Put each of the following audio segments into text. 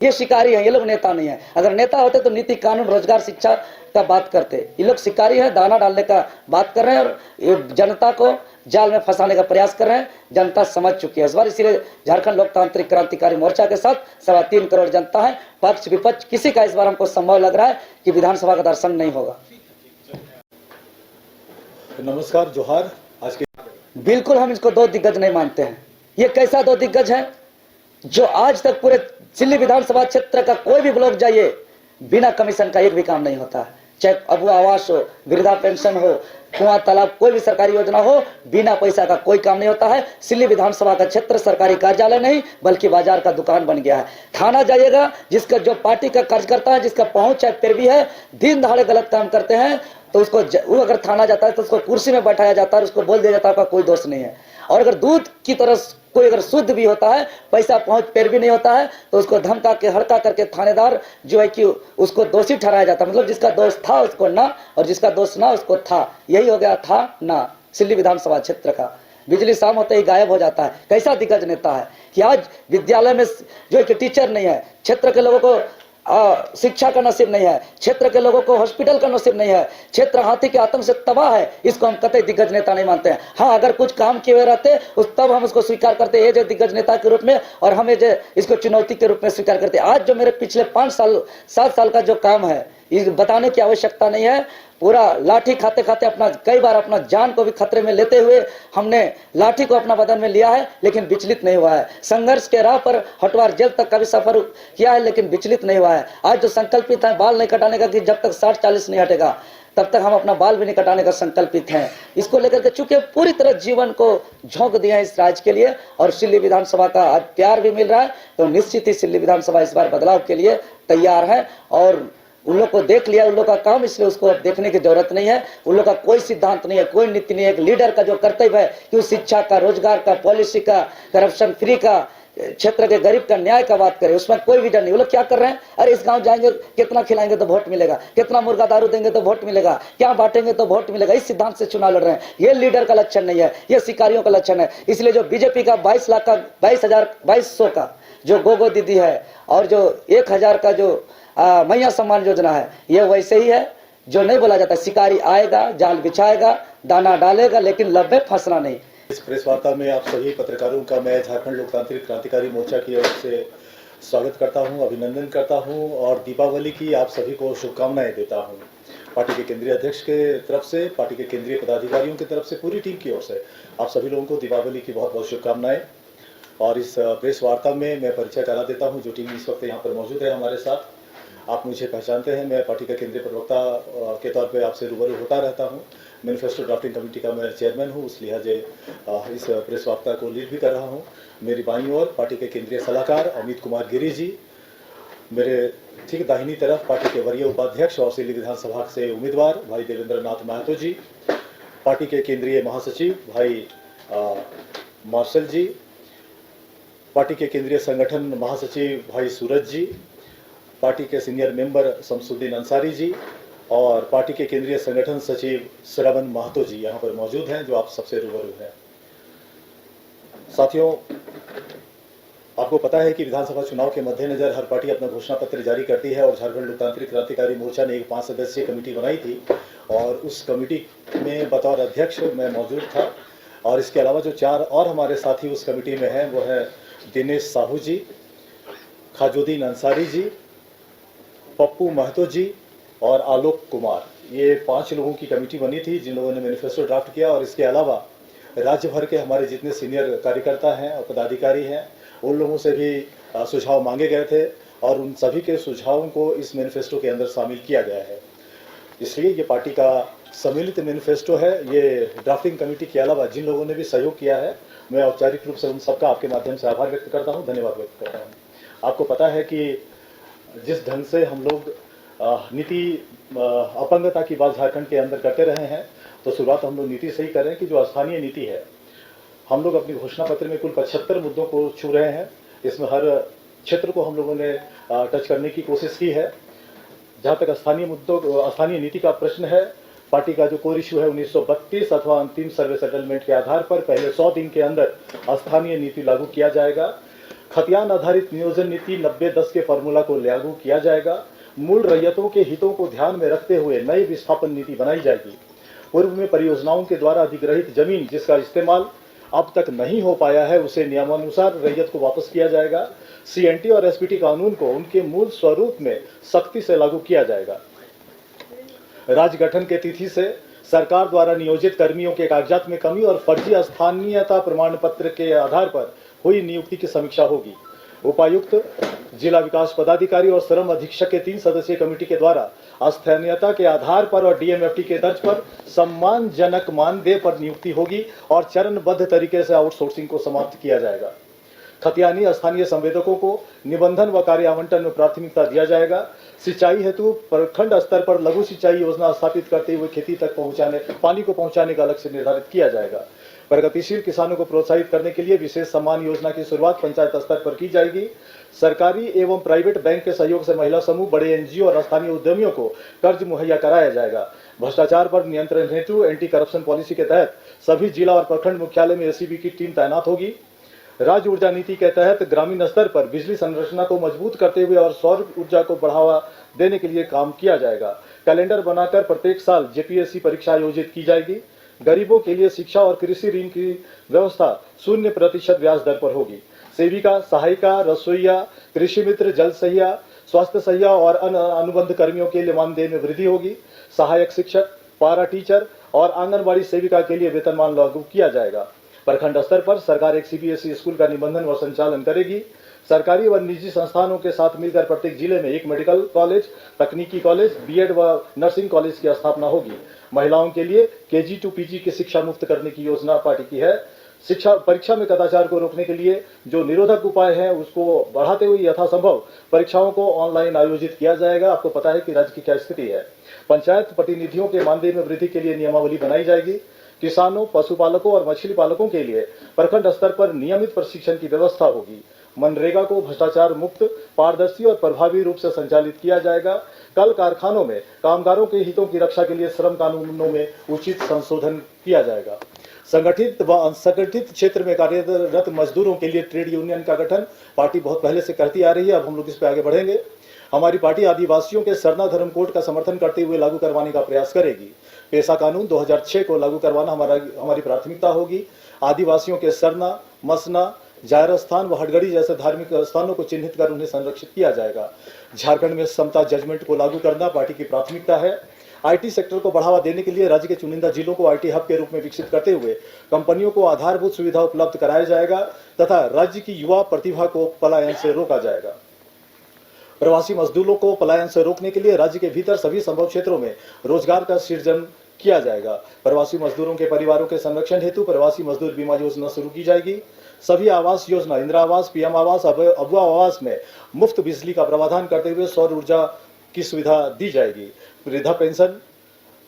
ये शिकारी हैं, ये लोग नेता नहीं है। अगर नेता होते तो नीति, कानून, रोजगार, शिक्षा का बात करते। ये लोग शिकारी है, दाना डालने का बात कर रहे हैं और ये जनता को जाल में फंसाने का प्रयास कर रहे हैं। जनता समझ चुकी है इस बार, इसीलिए झारखंड लोकतांत्रिक क्रांतिकारी मोर्चा के साथ 3.25 करोड़ जनता है। पक्ष विपक्ष किसी का इस बार हमको संभव लग रहा है कि विधानसभा का दर्शन नहीं होगा। नमस्कार, जोहार। आज के बिल्कुल हम इसको दो दिग्गज नहीं मानते हैं। ये कैसा दो दिग्गज है जो आज तक पूरे सिल्ली विधानसभा क्षेत्र का कोई भी ब्लॉक जाइए, बिना कमीशन का एक भी काम नहीं होता है। चाहे अबू आवास हो, वृद्धा पेंशन हो, कुआं तालाब, कोई भी सरकारी योजना हो, बिना पैसा का कोई काम नहीं होता है। सिल्ली विधानसभा का क्षेत्र सरकारी कार्यालय नहीं बल्कि बाजार का दुकान बन गया है। थाना जाइएगा, जिसका जो पार्टी का कार्यकर्ता है, जिसका पहुंच है फिर भी है, दिन दहाड़े गलत काम करते हैं तो उसको वो अगर थाना जाता है तो उसको कुर्सी में बैठाया जाता है और उसको बोल दिया जाता है आपका कोई दोष नहीं है। और अगर दूध की तरह कोई अगर शुद्ध भी होता है, पैसा पहुंच पैर भी नहीं होता है, तो उसको धमका के हड़का करके थानेदार जो है कि उसको दोषी ठहराया जाता है। मतलब जिसका दोष था उसको ना, और जिसका दोष ना उसको था। यही हो गया था ना सिल्ली विधानसभा क्षेत्र का। बिजली शाम होते ही गायब हो जाता है। कैसा दिग्गज नेता है कि आज विद्यालय में जो है कि टीचर नहीं है, क्षेत्र के लोगों को शिक्षा का नसीब नहीं है, क्षेत्र के लोगों को हॉस्पिटल का नसीब नहीं है, क्षेत्र हाथी के आतंक से तबाह है। इसको हम कतई दिग्गज नेता नहीं मानते हैं। हाँ, अगर कुछ काम किए हुए रहते उस तब हम उसको स्वीकार करते हैं दिग्गज नेता के रूप में, और हमें जो इसको चुनौती के रूप में स्वीकार करते हैं। आज जो मेरे पिछले 7 साल का जो काम है, इस बताने की आवश्यकता नहीं है। पूरा लाठी खाते खाते अपना कई बार अपना जान को भी खतरे में लेते हुए हमने लाठी को अपना बदन में लिया है, लेकिन विचलित नहीं हुआ है। संघर्ष के राह पर हटवार जेल तक का भी सफर किया है, लेकिन विचलित नहीं हुआ है। आज जो संकल्पित है बाल नहीं कटाने का, कि जब तक 60-40 नहीं हटेगा तब तक हम अपना बाल भी नहीं कटाने का संकल्पित हैं। इसको लेकर के चूंकि पूरी तरह जीवन को झोंक दिया है इस राज्य के लिए, और सिल्ली विधानसभा का आज प्यार भी मिल रहा है, तो निश्चित ही सिल्ली विधानसभा इस बार बदलाव के लिए तैयार है। और उन लोग को देख लिया, उन लोग का काम, इसलिए उसको अब देखने की जरूरत नहीं है। उन लोग का कोई सिद्धांत नहीं है, कोई नीति नहीं है। एक लीडर का जो कर्तव्य है कि वो शिक्षा का, रोजगार का, पॉलिसी का, करप्शन फ्री का, क्षेत्र के गरीब का न्याय का बात करे, उसमें कोई विजन नहीं। वो लोग क्या कर रहे हैं, अरे इस गांव जाएंगे कितना खिलाएंगे तो वोट मिलेगा, कितना मुर्गा दारू देंगे तो वोट मिलेगा, क्या बांटेंगे तो वोट मिलेगा, इस सिद्धांत से चुनाव लड़ रहे हैं। ये लीडर का लक्षण नहीं है, ये शिकारियों का लक्षण है। इसलिए जो बीजेपी का 22,000 का जो गोगो दीदी है, और जो 1,000 का जो मैया सम्मान योजना है, ये वैसे ही है जो नहीं बोला जाता। शिकारी आएगा, जाल बिछाएगा, दाना डालेगा, लेकिन लब में फंसना नहीं। इस प्रेस वार्ता में आप सभी पत्रकारों का मैं झारखंड लोकतांत्रिक क्रांतिकारी मोर्चा की ओर से स्वागत करता हूं, अभिनंदन करता हूं और दीपावली की आप सभी को शुभकामनाएं देता हूं। पार्टी के केंद्रीय अध्यक्ष के तरफ से, पार्टी के केंद्रीय पदाधिकारियों की तरफ से, पूरी टीम की ओर से आप सभी लोगों को दीपावली की बहुत बहुत शुभकामनाएं। और इस प्रेस वार्ता में मैं परिचय करा देता हूँ। जो टीम इस वक्त यहाँ पर मौजूद है हमारे साथ, आप मुझे पहचानते हैं। मैं पार्टी का केंद्रीय प्रवक्ता के तौर पे आपसे रूबरू होता रहता हूं। मैनिफेस्टो ड्राफ्टिंग कमेटी का मैं चेयरमैन हूं, इस लिहाजे इस प्रेस वार्ता को लीड भी कर रहा हूं। मेरी बाईं ओर पार्टी के केंद्रीय सलाहकार अमित कुमार गिरी जी, मेरे ठीक दाहिनी तरफ पार्टी के वरीय उपाध्यक्ष और सिल्ली विधानसभा से उम्मीदवार भाई देवेंद्र नाथ महतो जी, पार्टी के केंद्रीय महासचिव भाई मार्शल जी, पार्टी के केंद्रीय संगठन महासचिव भाई सूरज जी, पार्टी के सीनियर मेंबर शमसुद्दीन अंसारी जी, और पार्टी के केंद्रीय संगठन सचिव श्रवण महतो जी यहाँ पर मौजूद हैं, जो आप सबसे रूबरू हैं। साथियों, आपको पता है कि विधानसभा चुनाव के मद्देनजर हर पार्टी अपना घोषणा पत्र जारी करती है, और झारखंड लोकतांत्रिक क्रांतिकारी मोर्चा ने एक 5 सदस्यीय कमेटी बनाई थी, और उस कमेटी में बतौर अध्यक्ष मैं मौजूद था। और इसके अलावा जो 4 और हमारे साथी उस कमेटी में हैं, वो है दिनेश साहू जी, खाजुद्दीन अंसारी जी, पप्पू महतो जी और आलोक कुमार। ये 5 लोगों की कमेटी बनी थी जिन लोगों ने मैनिफेस्टो ड्राफ्ट किया। और इसके अलावा राज्य भर के हमारे जितने सीनियर कार्यकर्ता हैं और पदाधिकारी हैं, उन लोगों से भी सुझाव मांगे गए थे, और उन सभी के सुझावों को इस मैनिफेस्टो के अंदर शामिल किया गया है। इसलिए ये पार्टी का सम्मिलित मैनिफेस्टो है। ये ड्राफ्टिंग कमेटी के अलावा जिन लोगों ने भी सहयोग किया है, मैं औपचारिक रूप से उन सबका आपके माध्यम से आभार व्यक्त करता हूँ, धन्यवाद व्यक्त करता हूँ। आपको पता है कि जिस ढंग से हम लोग नीति अपंगता की बात झारखंड के अंदर करते रहे हैं, तो शुरुआत हम लोग नीति से ही कर रहे हैं कि जो स्थानीय नीति है, हम लोग अपनी घोषणा पत्र में कुल 75 मुद्दों को छू रहे हैं। इसमें हर क्षेत्र को हम लोगों ने टच करने की कोशिश की है। जहां तक स्थानीय नीति का प्रश्न है, पार्टी का जो कोर इश्यू है 1932 अथवा अंतिम सर्वे सेटलमेंट के आधार पर पहले 100 दिन के अंदर स्थानीय नीति लागू किया जाएगा। खतियान आधारित नियोजन नीति 90-10 के फॉर्मूला को लागू किया जाएगा। मूल रैयतों के हितों को ध्यान में रखते हुए नई विस्थापन नीति बनाई जाएगी। पूर्व में परियोजनाओं के द्वारा अधिग्रहित जमीन जिसका इस्तेमाल अब तक नहीं हो पाया है उसे नियमानुसार रैयत को वापस किया जाएगा। सीएनटी और एसपीटी कानून को उनके मूल स्वरूप में सख्ती से लागू किया जाएगा। राज्य गठन के तिथि से सरकार द्वारा नियोजित कर्मियों के कागजात में कमी और फर्जी स्थानीयता प्रमाण पत्र के आधार पर हुई नियुक्ति की समीक्षा होगी। उपायुक्त, जिला विकास पदाधिकारी और श्रम अधीक्षक के 3 सदस्यीय कमेटी के द्वारा स्थानीयता के आधार पर और डीएमएफटी के दर्ज पर सम्मानजनक मानदेय पर नियुक्ति होगी और चरणबद्ध तरीके से आउटसोर्सिंग को समाप्त किया जाएगा। खतियानी स्थानीय संवेदकों को निबंधन व कार्य आवंटन में प्राथमिकता दिया जाएगा। सिंचाई हेतु प्रखंड स्तर पर लघु सिंचाई योजना स्थापित करते हुए खेती तक पानी को पहुंचाने का लक्ष्य निर्धारित किया जाएगा। प्रगतिशील किसानों को प्रोत्साहित करने के लिए विशेष सम्मान योजना की शुरुआत पंचायत स्तर पर की जाएगी। सरकारी एवं प्राइवेट बैंक के सहयोग से महिला समूह, बड़े एनजीओ और स्थानीय उद्यमियों को कर्ज मुहैया कराया जाएगा। भ्रष्टाचार पर नियंत्रण हेतु एंटी करप्शन पॉलिसी के तहत सभी जिला और प्रखंड मुख्यालय में एसीबी की टीम तैनात होगी। राज्य ऊर्जा नीति के तहत ग्रामीण स्तर पर बिजली संरचना को मजबूत करते हुए और सौर ऊर्जा को बढ़ावा देने के लिए काम किया जाएगा। कैलेंडर बनाकर प्रत्येक साल जेपीएससी परीक्षा आयोजित की जाएगी। गरीबों के लिए शिक्षा और कृषि ऋण की व्यवस्था 0% ब्याज दर पर होगी। सेविका, सहायिका, रसोईया, कृषि मित्र, जल सहिया, स्वास्थ्य सहिया और अन्य अनुबंध कर्मियों के लिए मानदेय में वृद्धि होगी। सहायक शिक्षक, पारा टीचर और आंगनबाड़ी सेविका के लिए वेतनमान लागू किया जाएगा। प्रखंड स्तर पर सरकार एक सीबीएसई स्कूल का निबंधन व संचालन करेगी। सरकारी व निजी संस्थानों के साथ मिलकर प्रत्येक जिले में एक मेडिकल कॉलेज, तकनीकी कॉलेज, बीएड व नर्सिंग कॉलेज की स्थापना होगी। महिलाओं के लिए केजी टू पीजी की शिक्षा मुफ्त करने की योजना पार्टी की है। शिक्षा परीक्षा में कदाचार को रोकने के लिए जो निरोधक उपाय हैं उसको बढ़ाते हुए यथासंभव परीक्षाओं को ऑनलाइन आयोजित किया जाएगा। आपको पता है कि राज्य की क्या स्थिति है। पंचायत प्रतिनिधियों के मानदेय में वृद्धि के लिए नियमावली बनाई जाएगी। किसानों, पशुपालकों और मछली पालकों के लिए प्रखंड स्तर पर नियमित प्रशिक्षण की व्यवस्था होगी। मनरेगा को भ्रष्टाचार मुक्त, पारदर्शी और प्रभावी रूप से संचालित किया जाएगा। कल कारखानों में कामगारों के हितों की रक्षा के लिए श्रम कानूनों में उचित संशोधन किया जाएगा। संगठित व असंगठित क्षेत्र में कार्यरत मजदूरों के लिए ट्रेड यूनियन का गठन पार्टी बहुत पहले से करती आ रही है। अब हम लोग इस पे आगे बढ़ेंगे। हमारी पार्टी आदिवासियों के सरना धर्म कोड का समर्थन करते हुए लागू करवाने का प्रयास करेगी। पेशा कानून 2006 को लागू करवाना हमारी प्राथमिकता होगी। आदिवासियों के सरना, मसना, जायर स्थान व हटगड़ी जैसे धार्मिक स्थानों को चिन्हित कर उन्हें संरक्षित किया जाएगा। झारखंड में समता जजमेंट को लागू करना पार्टी की प्राथमिकता है। आईटी सेक्टर को बढ़ावा देने के लिए राज्य के चुनिंदा जिलों को आईटी हब के रूप में विकसित करते हुए कंपनियों को आधारभूत सुविधा उपलब्ध कराया जाएगा तथा राज्य की युवा प्रतिभा को पलायन से रोका जाएगा। प्रवासी मजदूरों को पलायन से रोकने के लिए राज्य के भीतर सभी संभव क्षेत्रों में रोजगार का सृजन किया जाएगा। प्रवासी मजदूरों के परिवारों के संरक्षण हेतु प्रवासी मजदूर बीमा योजना शुरू की जाएगी। सभी आवास योजना, इंदिरा आवास, पीएम आवास, अबुआ आवास में मुफ्त बिजली का प्रावधान करते हुए सौर ऊर्जा की सुविधा दी जाएगी। वृद्धा पेंशन,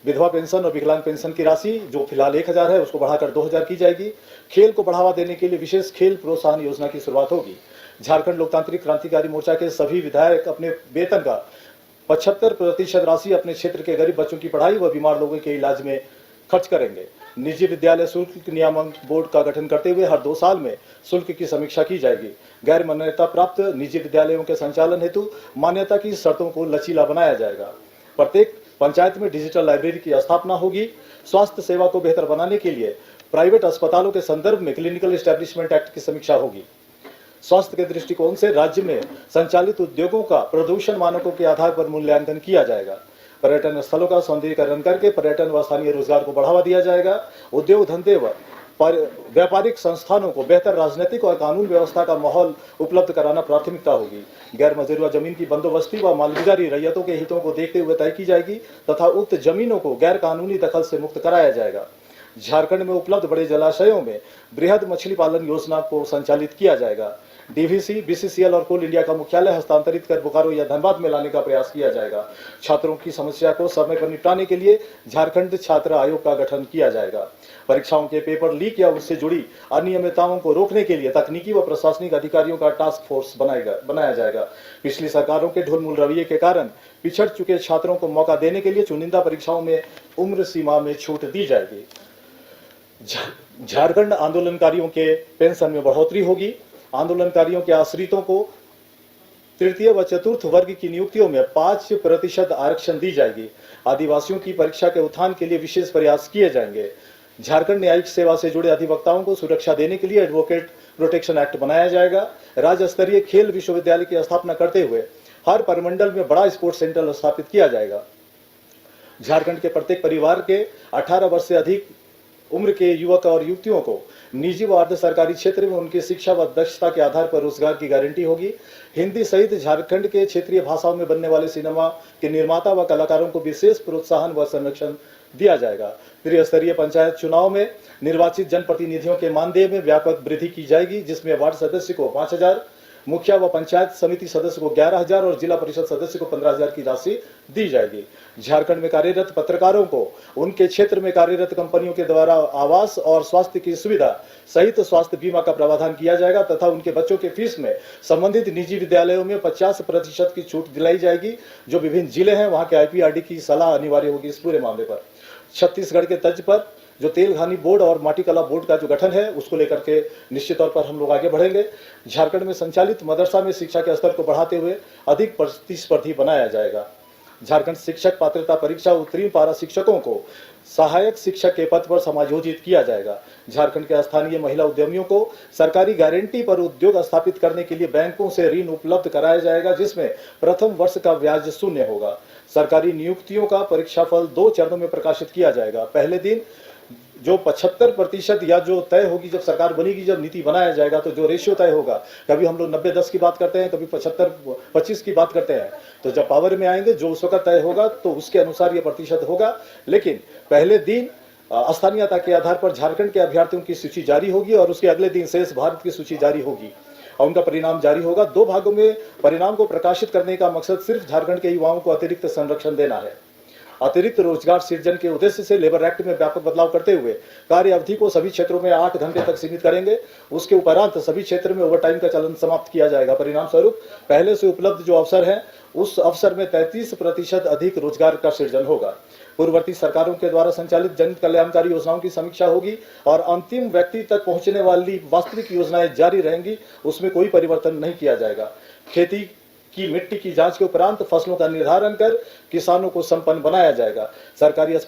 विधवा पेंशन और विकलांग पेंशन की राशि जो फिलहाल 1000 है उसको बढ़ाकर 2000 की जाएगी। खेल को बढ़ावा देने के लिए विशेष खेल प्रोत्साहन योजना की शुरुआत होगी। झारखंड लोकतांत्रिक क्रांतिकारी मोर्चा के सभी विधायक अपने वेतन का 75% राशि अपने क्षेत्र के गरीब बच्चों की पढ़ाई व बीमार लोगों के इलाज में खर्च करेंगे। निजी विद्यालय शुल्क नियामक बोर्ड का गठन करते हुए हर 2 साल में शुल्क की समीक्षा की जाएगी। गैर मान्यता प्राप्त निजी विद्यालयों के संचालन हेतु मान्यता की शर्तों को लचीला बनाया जाएगा। प्रत्येक पंचायत में डिजिटल लाइब्रेरी की स्थापना होगी। स्वास्थ्य सेवा को बेहतर बनाने के लिए प्राइवेट अस्पतालों के संदर्भ में क्लिनिकल एस्टेब्लिशमेंट एक्ट की समीक्षा होगी। स्वास्थ्य के दृष्टिकोण से राज्य में संचालित उद्योगों का प्रदूषण मानकों के आधार पर मूल्यांकन किया जाएगा। पर्यटन स्थलों का सौंदर्यीकरण करके पर्यटन व स्थानीय रोजगार को बढ़ावा दिया जाएगा। उद्योग धंधे व व्यापारिक संस्थानों को बेहतर राजनीतिक और कानून व्यवस्था का माहौल उपलब्ध कराना प्राथमिकता होगी। गैर मजरूआ जमीन की बंदोबस्ती व मालगुजारी रैयतों के हितों को देखते हुए तय की जाएगी तथा उक्त जमीनों को गैर कानूनी दखल से मुक्त कराया जाएगा। झारखंड में उपलब्ध बड़े जलाशयों में बृहद मछली पालन योजना को संचालित किया जाएगा। डीवीसी, बीसीसीएल और कोल इंडिया का मुख्यालय हस्तांतरित कर बोकारो या धनबाद में लाने का प्रयास किया जाएगा। छात्रों की समस्या को समय पर निपटाने के लिए झारखंड छात्र आयोग का गठन किया जाएगा। परीक्षाओं के पेपर लीक या उससे जुड़ी अनियमितताओं को रोकने के लिए तकनीकी व प्रशासनिक अधिकारियों का टास्क फोर्स बनाया जाएगा। पिछली सरकारों के ढुलमुल रवैये के कारण पिछड़ चुके छात्रों को मौका देने के लिए चुनिंदा परीक्षाओं में उम्र सीमा में छूट दी जाएगी। झारखंड आंदोलनकारियों के पेंशन में बढ़ोतरी होगी। आंदोलनकारियों के आश्रितों को तृतीय व चतुर्थ वर्ग की नियुक्तियों में 5% आरक्षण दी जाएगी। आदिवासियों की परीक्षा के उत्थान के लिए विशेष प्रयास किए जाएंगे। झारखंड न्यायिक सेवा से जुड़े अधिवक्ताओं को सुरक्षा देने के लिए एडवोकेट प्रोटेक्शन एक्ट बनाया जाएगा। राज्य स्तरीय खेल विश्वविद्यालय की स्थापना करते हुए हर परिमंडल में बड़ा स्पोर्ट्स सेंटर स्थापित किया जाएगा। झारखंड के प्रत्येक परिवार के 18 वर्ष से अधिक उम्र के युवक और युवतियों को निजी व अर्ध सरकारी क्षेत्र में उनकी शिक्षा व दक्षता के आधार पर रोजगार की गारंटी होगी। हिंदी सहित झारखंड के क्षेत्रीय भाषाओं में बनने वाले सिनेमा के निर्माता व कलाकारों को विशेष प्रोत्साहन व संरक्षण दिया जाएगा। त्रिस्तरीय पंचायत चुनाव में निर्वाचित जनप्रतिनिधियों के मानदेय में व्यापक वृद्धि की जाएगी, जिसमें वार्ड सदस्य को 5,000, मुखिया व पंचायत समिति सदस्य को 11,000 और जिला परिषद सदस्य को 15,000 की राशि दी जाएगी। झारखंड में कार्यरत पत्रकारों को उनके क्षेत्र में कार्यरत कंपनियों के द्वारा आवास और स्वास्थ्य की सुविधा सहित स्वास्थ्य बीमा का प्रावधान किया जाएगा तथा उनके बच्चों के फीस में संबंधित निजी विद्यालयों में 50% की छूट दिलाई जाएगी। जो विभिन्न जिले हैं वहां के IPRD की सलाह अनिवार्य होगी इस पूरे मामले पर। छत्तीसगढ़ के तर्ज पर जो तेलघानी बोर्ड और माटी कला बोर्ड का जो गठन है उसको लेकर के निश्चित तौर पर हम लोग आगे बढ़ेंगे। झारखंड में संचालित मदरसा में शिक्षा के स्तर को बढ़ाते हुए अधिक प्रतिस्पर्धी बनाया जाएगा। झारखंड शिक्षक पात्रता परीक्षा उत्तीर्ण पारा शिक्षकों को सहायक शिक्षक के पद पर समायोजित किया जाएगा। झारखंड के स्थानीय महिला उद्यमियों को सरकारी गारंटी पर उद्योग स्थापित करने के लिए बैंकों से ऋण उपलब्ध कराया जाएगा, जिसमें प्रथम वर्ष का ब्याज शून्य होगा। सरकारी नियुक्तियों का परीक्षाफल 2 चरणों में प्रकाशित किया जाएगा। पहले दिन जो 75% या जो तय होगी, जब सरकार बनेगी, जब नीति बनाया जाएगा तो जो रेशियो तय होगा, कभी हम लोग 90-10 की बात करते हैं, कभी 75-25 की बात करते हैं, तो जब पावर में आएंगे जो उस वक्त तय होगा तो उसके अनुसार ये प्रतिशत होगा। लेकिन पहले दिन स्थानीयता के आधार पर झारखंड के अभ्यर्थियों की सूची जारी होगी और उसके अगले दिन शेष भारत की सूची जारी होगी और उनका परिणाम जारी होगा। 2 भागों में परिणाम को प्रकाशित करने का मकसद सिर्फ झारखंड के युवाओं को अतिरिक्त संरक्षण देना है। अतिरिक्त रोजगार सृजन के उद्देश्य से लेबर एक्ट में व्यापक बदलाव करते हुए कार्य अवधि को सभी क्षेत्रों में 8 घंटे तक सीमित करेंगे। उसके उपरांत सभी क्षेत्र में ओवरटाइम का चलन समाप्त किया जाएगा। परिणाम स्वरूप पहले से उपलब्ध जो अवसर है उस अवसर में 33% अधिक रोजगार का सृजन होगा। पूर्ववर्ती सरकारों के द्वारा संचालित जन कल्याणकारी योजनाओं की समीक्षा होगी और अंतिम व्यक्ति तक पहुंचने वाली वास्तविक योजनाएं जारी रहेंगी, उसमें कोई परिवर्तन नहीं किया जाएगा। खेती की मिट्टी की जांच के उपरांत फसलों का निर्धारण कर किसानों को संपन्न बनाया जाएगा। सरकारी